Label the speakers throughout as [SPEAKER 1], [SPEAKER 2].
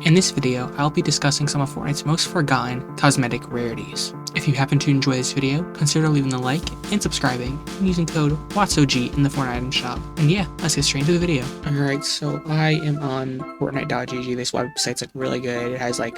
[SPEAKER 1] In this video, I'll be discussing some of Fortnite's most forgotten cosmetic rarities. If you happen to enjoy this video, consider leaving a like and subscribing and using code WATSOG in the Fortnite item shop. And yeah, let's get straight into the video. Alright, so I am on Fortnite.gg. This website's like really good. It has like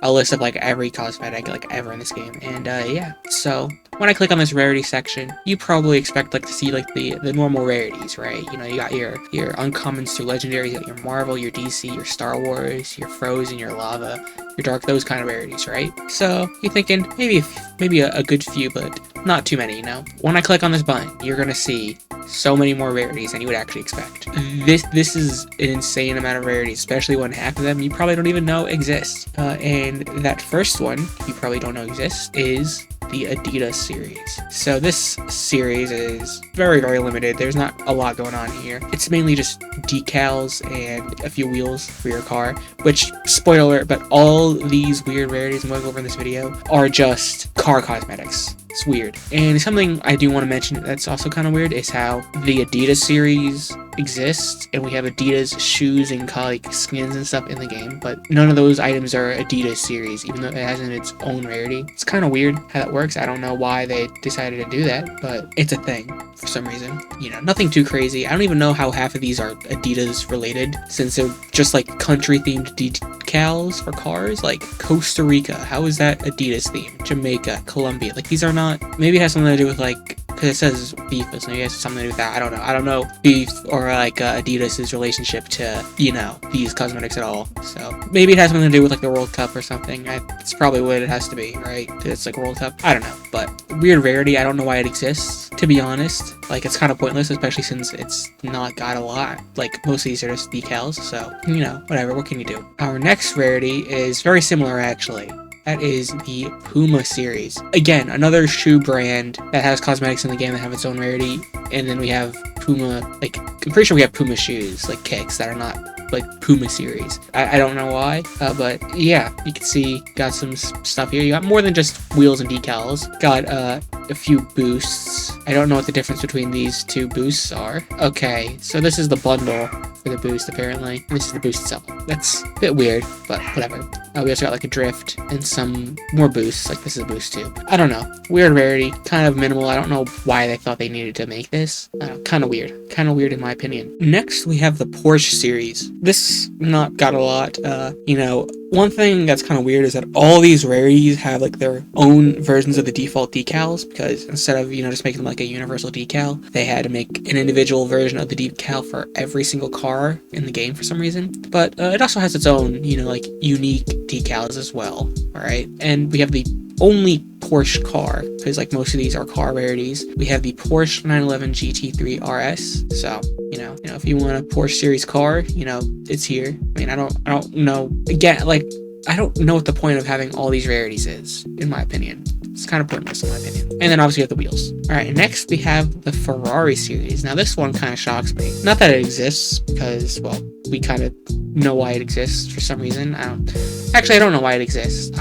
[SPEAKER 1] a list of like every cosmetic like ever in this game. And yeah, so when I click on this rarity section, you probably expect like to see like the normal rarities, right? You know, you got your uncommons through legendaries, you got your Marvel, your DC, your Star Wars, your Frozen, your Lava, your Dark, those kind of rarities, right? So you're thinking maybe a good few, but not too many, you know? When I click on this button, you're gonna see so many more rarities than you would actually expect. This is an insane amount of rarities, especially when half of them you probably don't even know exist. And that first one you probably don't know exists is the Adidas series. So this series is very, very limited. There's not a lot going on here. It's mainly just decals and a few wheels for your car, which, spoiler alert, but all these weird rarities I'm going over in this video are just car cosmetics. It's weird. And something I do want to mention that's also kind of weird is how the Adidas series exists, and we have Adidas shoes and like skins and stuff in the game, but none of those items are Adidas series, even though it has its own rarity. It's kind of weird how that works. I don't know why they decided to do that, but it's a thing for some reason. You know, nothing too crazy. I don't even know how half of these are Adidas related, since they're just like country themed decals for cars. Like Costa Rica, how is that Adidas themed? Jamaica, Colombia, like these are not. Maybe it has something to do with like, because it says beef, so maybe it has something to do with that. I don't know beef or like Adidas's relationship to, you know, these cosmetics at all. So maybe it has something to do with like the World Cup or something. It's probably what it has to be, right? Because it's like World Cup. I don't know, but weird rarity. I don't know why it exists, to be honest. Like, it's kind of pointless, especially since it's not got a lot. Like, most of these are just decals, so, you know, whatever, what can you do? Our next rarity is very similar, actually. That is the Puma series. Again, another shoe brand that has cosmetics in the game that have its own rarity. And then we have Puma, like, I'm pretty sure we have Puma shoes, like kicks, that are not like Puma series. I don't know why, but yeah, you can see got some stuff here. You got more than just wheels and decals. Got a few boosts. I don't know what the difference between these two boosts are. Okay, so this is the bundle for the boost, apparently. This is the boost itself. That's a bit weird, but whatever. We also got like a drift and some more boosts, like this is a boost too. I don't know. Weird rarity, kind of minimal. I don't know why they thought they needed to make this. Kind of weird. Kind of weird in my opinion. Next, we have the Porsche series. This not got a lot. You know, one thing that's kind of weird is that all these rarities have like their own versions of the default decals, because instead of, you know, just making them like a universal decal, they had to make an individual version of the decal for every single car in the game for some reason. But it also has its own, you know, like unique decals as well. All right, and we have the only Porsche car, because like most of these are car rarities. We have the Porsche 911 GT3 RS. So, you know, if you want a Porsche series car, you know, it's here. I mean, I don't know. Again, like, I don't know what the point of having all these rarities is, in my opinion. It's kind of pointless in my opinion. And then obviously you have the wheels. Alright, next we have the Ferrari series. Now this one kind of shocks me. Not that it exists, because, well, we kind of know why it exists for some reason. Actually, I don't know why it exists.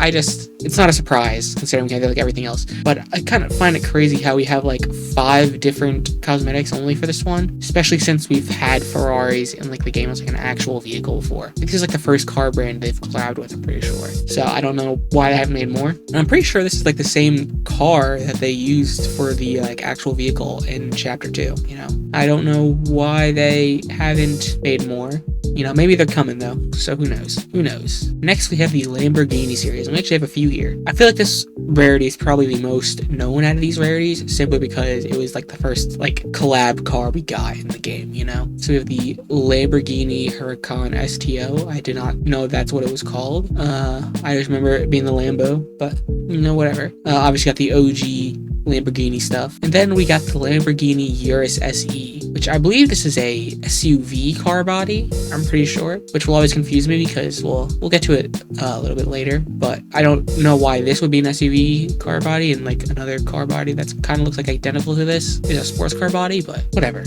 [SPEAKER 1] It's not a surprise, considering we have like everything else. But I kind of find it crazy how we have like 5 different cosmetics only for this one, especially since we've had Ferraris in like the game as like an actual vehicle before. This is like the first car brand they've collabed with, I'm pretty sure. So I don't know why they haven't made more. And I'm pretty sure this is like the same car that they used for the like actual vehicle in chapter 2, you know. I don't know why they haven't made more. You know, maybe they're coming though, so who knows? Who knows? Next, we have the Lamborghini series, and we actually have a few here. I feel like this rarity is probably the most known out of these rarities, simply because it was like the first like collab car we got in the game, you know? So we have the Lamborghini Huracan STO. I did not know that's what it was called. I just remember it being the Lambo, but you know, whatever. Obviously got the OG Lamborghini stuff. And then we got the Lamborghini Urus SE, which I believe this is a SUV car body, I'm pretty sure, which will always confuse me because, well, we'll get to it a little bit later, but I don't know why this would be an SUV car body and like another car body that's kind of looks like identical to this is a sports car body, but whatever.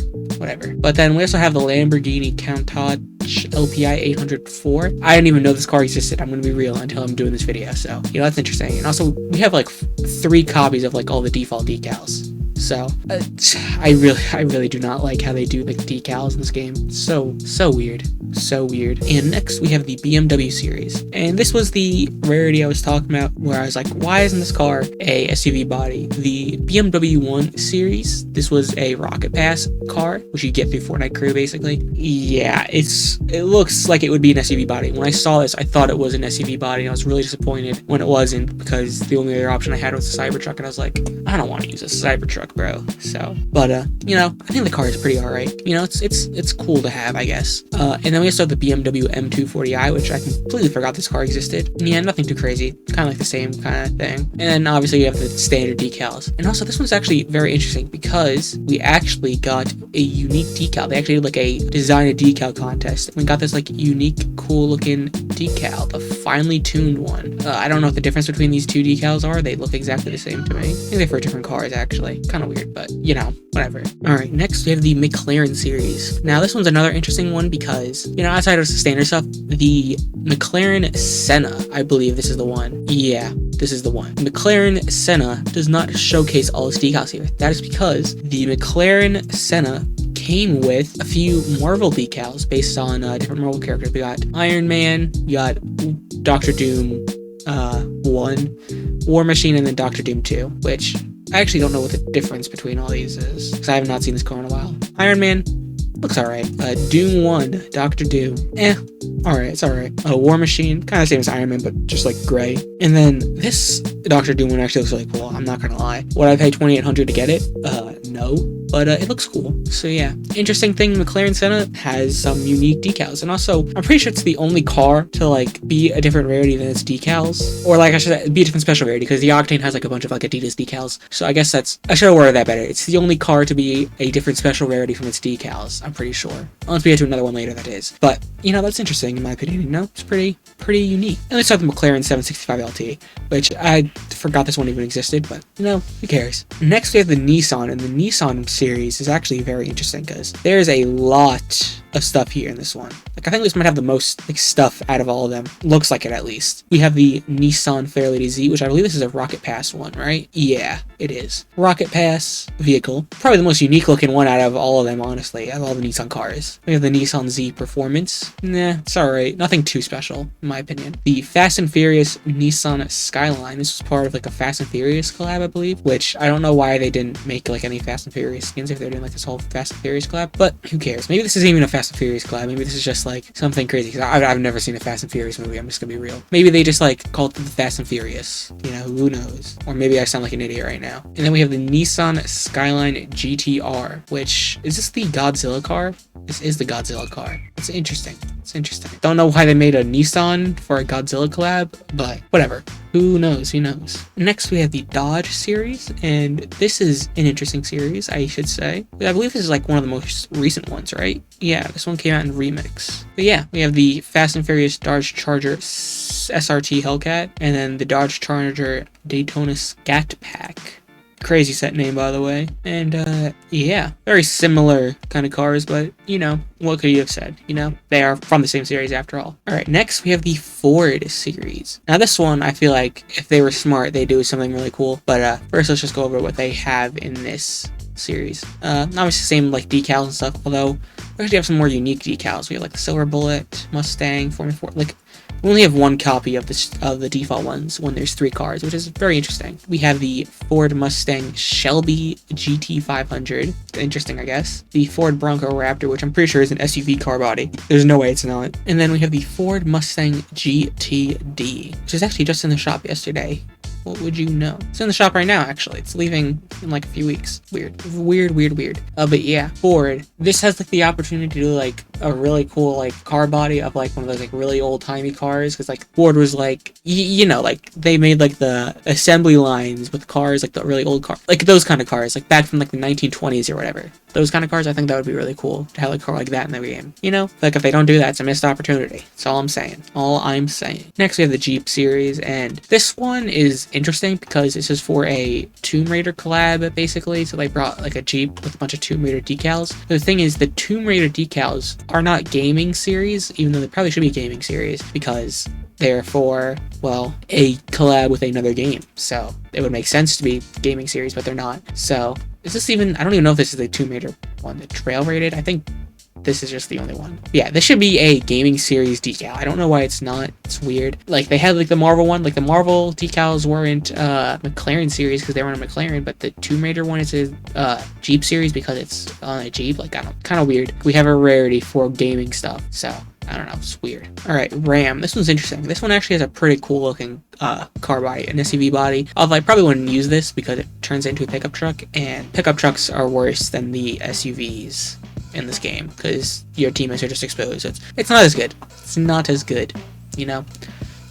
[SPEAKER 1] But then we also have the Lamborghini Countach LPI 804. I didn't even know this car existed, I'm gonna be real, until I'm doing this video, so, you know, that's interesting. And also, we have like 3 copies of like all the default decals. So I really do not like how they do like decals in this game. So weird. So weird. And next we have the BMW series. And this was the rarity I was talking about where I was like, why isn't this car a SUV body? The BMW 1 series, this was a Rocket Pass car, which you get through Fortnite crew basically. Yeah, it looks like it would be an SUV body. When I saw this, I thought it was an SUV body, and I was really disappointed when it wasn't, because the only other option I had was a Cybertruck, and I was like, I don't want to use a Cybertruck, bro. So, but you know, I think the car is pretty alright. You know, it's cool to have, I guess. And then we also have the BMW M240i, which I completely forgot this car existed. Yeah, nothing too crazy, kind of like the same kind of thing. And then obviously you have the standard decals. And also this one's actually very interesting because we actually got a unique decal. They actually did like a design a decal contest. We got this like unique, cool looking decal, the finely tuned one. I don't know what the difference between these two decals are. They look exactly the same to me. I think they're for different cars actually. Kind of weird, but you know, whatever. Alright, next we have the McLaren series. Now this one's another interesting one because, you know, outside of the standard stuff, the McLaren Senna, I believe this is the one. Yeah, this is the one. McLaren Senna does not showcase all its decals here. That is because the McLaren Senna came with a few Marvel decals based on different Marvel characters. We got Iron Man, you got Doctor Doom 1, War Machine, and then Doctor Doom 2, which I actually don't know what the difference between all these is, because I have not seen this car in a while. Iron Man looks alright. Doom 1, Doctor Doom, alright, it's alright. War Machine, kind of same as Iron Man, but just like gray. And then this Doctor Doom one actually looks really cool, I'm not gonna lie. Would I pay $2,800 to get it? No. But it looks cool. So yeah, interesting thing, McLaren Senna has some unique decals, and also I'm pretty sure it's the only car to like be a different rarity than its decals, or like I should say, be a different special rarity, because the Octane has like a bunch of like Adidas decals. So I guess I should have worded that better. It's the only car to be a different special rarity from its decals, I'm pretty sure. Unless we get to another one later, that is. But you know, that's interesting in my opinion. You know, it's pretty unique. And let's start the McLaren 765 LT, which I forgot this one even existed, but you know, who cares? Next we have the Nissan, and the Nissan series is actually very interesting because there's a lot of stuff here in this one. Like, I think this might have the most like stuff out of all of them. Looks like it, at least. We have the Nissan Fairlady Z, which I believe this is a Rocket Pass one, right? Yeah, it is. Rocket Pass vehicle. Probably the most unique looking one out of all of them, honestly, out of all the Nissan cars. We have the Nissan Z Performance. Nah, it's alright. Nothing too special, in my opinion. The Fast and Furious Nissan Skyline. This was part of like a Fast and Furious collab, I believe, which I don't know why they didn't make like any Fast and Furious skins if they're doing like this whole Fast and Furious collab, but who cares? Maybe this isn't even a Fast and Furious collab. Maybe this is just like something crazy, because I've never seen a Fast and Furious movie. I'm just gonna be real. Maybe they just like call it the Fast and Furious. You know, who knows? Or maybe I sound like an idiot right now. And then we have the Nissan Skyline GTR, which is this the Godzilla car? This is the Godzilla car. It's interesting. It's interesting. Don't know why they made a Nissan for a Godzilla collab, but whatever. Who knows? Who knows? Next, we have the Dodge series, and this is an interesting series, I should say. I believe this is like one of the most recent ones, right? Yeah, this one came out in Remix. But yeah, we have the Fast and Furious Dodge Charger SRT Hellcat, and then the Dodge Charger Daytona Scat Pack. Crazy set name, by the way. And yeah, very similar kind of cars, but you know, what could you have said? You know, they are from the same series after all. Alright, next we have the Ford series. Now this one, I feel like if they were smart, they'd do something really cool. But first, let's just go over what they have in this series. Obviously same like decals and stuff, although we actually have some more unique decals. We have like the Silver Bullet, Mustang, Formula 4, like we only have one copy of the default ones when there's 3 cars, which is very interesting. We have the Ford Mustang Shelby GT500. Interesting, I guess. The Ford Bronco Raptor, which I'm pretty sure is an SUV car body. There's no way it's not. And then we have the Ford Mustang GTD, which is actually just in the shop yesterday. What would you know? It's in the shop right now, actually. It's leaving in like a few weeks. Weird. But yeah, Ford. This has like the opportunity to do like a really cool like car body of like one of those like really old-timey cars, because like Ford was like, you know, like they made like the assembly lines with cars, like the really old car, like those kind of cars, like back from like the 1920s or whatever. Those kind of cars, I think that would be really cool to have a car like that in the game. You know, like if they don't do that, it's a missed opportunity. That's all I'm saying. Next, we have the Jeep series, and this one is interesting because this is for a Tomb Raider collab, basically. So they brought like a Jeep with a bunch of Tomb Raider decals. The thing is, the Tomb Raider decals are not gaming series, even though they probably should be gaming series, because they're for, well, a collab with another game. So it would make sense to be gaming series, but they're not. So is this even, I don't even know if this is the Tomb Raider one, the trail rated. I think this is just the only one. Yeah, this should be a gaming series decal. I don't know why it's not. It's weird. Like, they had like the Marvel one. Like, the Marvel decals weren't McLaren series because they were on a McLaren, but the Tomb Raider one is a Jeep series because it's on a Jeep. Like, I don't, kind of weird. We have a rarity for gaming stuff, so I don't know, it's weird. Alright, Ram. This one's interesting. This one actually has a pretty cool looking car body, an SUV body. Although I probably wouldn't use this because it turns into a pickup truck, and pickup trucks are worse than the SUVs in this game because your teammates are just exposed. So it's not as good. It's not as good, you know?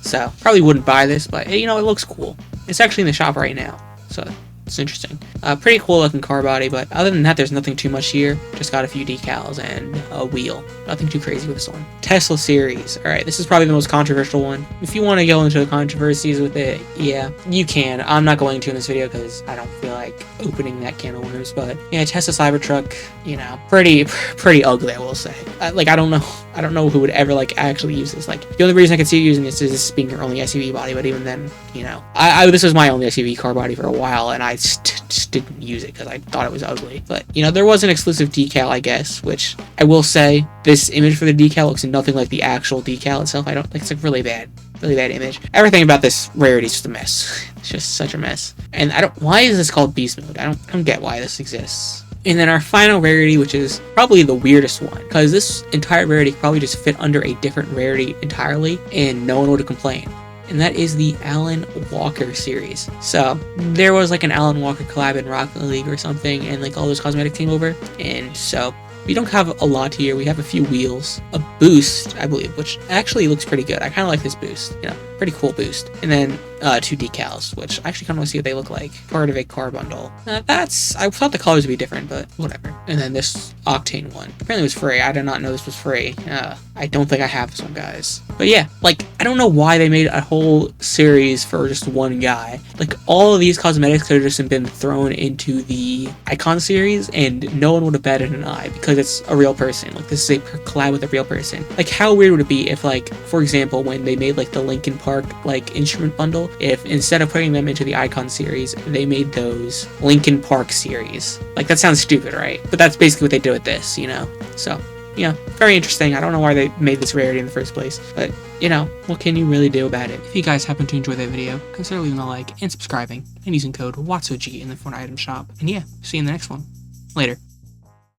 [SPEAKER 1] So, probably wouldn't buy this, but you know, it looks cool. It's actually in the shop right now, so it's interesting. Pretty cool looking car body, but other than that, there's nothing too much here. Just got a few decals and a wheel. Nothing too crazy with this one. Tesla series. Alright, this is probably the most controversial one. If you want to go into the controversies with it, yeah, you can. I'm not going to in this video because I don't feel like opening that can of worms, but yeah, Tesla Cybertruck, you know, pretty ugly, I will say. Like, I don't know who would ever, like, actually use this. Like, the only reason I could see you using this is this being your only SUV body, but even then, you know, this was my only SUV car body for a while, and I just didn't use it because I thought it was ugly. But, you know, there was an exclusive decal, I guess, which I will say, this image for the decal looks nothing like the actual decal itself. I don't think it's like really bad image. Everything about this rarity is just a mess. It's just such a mess. And why is this called beast mode? I don't get why this exists. And then our final rarity, which is probably the weirdest one, because this entire rarity could probably just fit under a different rarity entirely, and no one would complain. And that is the Alan Walker series. So, there was like an Alan Walker collab in Rocket League or something, and like all those cosmetics came over, and so we don't have a lot here. We have a few wheels, a boost, I believe, which actually looks pretty good. I kind of like this boost, you know, pretty cool boost. And then 2 decals, which I actually kind of want to see what they look like. Part of a car bundle. I thought the colors would be different, but whatever. And then this Octane one. Apparently it was free. I did not know this was free. I don't think I have this one, guys. But yeah, like, I don't know why they made a whole series for just one guy. Like, all of these cosmetics could have just been thrown into the Icon series, and no one would have batted an eye, because it's a real person. Like, this is a collab with a real person. Like, how weird would it be if, like, for example, when they made, like, the Linkin Park, like, instrument bundle, if instead of putting them into the Icon series, they made those Linkin Park series. Like, that sounds stupid, right? But that's basically what they did with this, you know? So, you know, very interesting. I don't know why they made this rarity in the first place, but, you know, what can you really do about it? If you guys happen to enjoy that video, consider leaving a like and subscribing, and using code WATSOG in the Fortnite item shop. And yeah, see you in the next one. Later.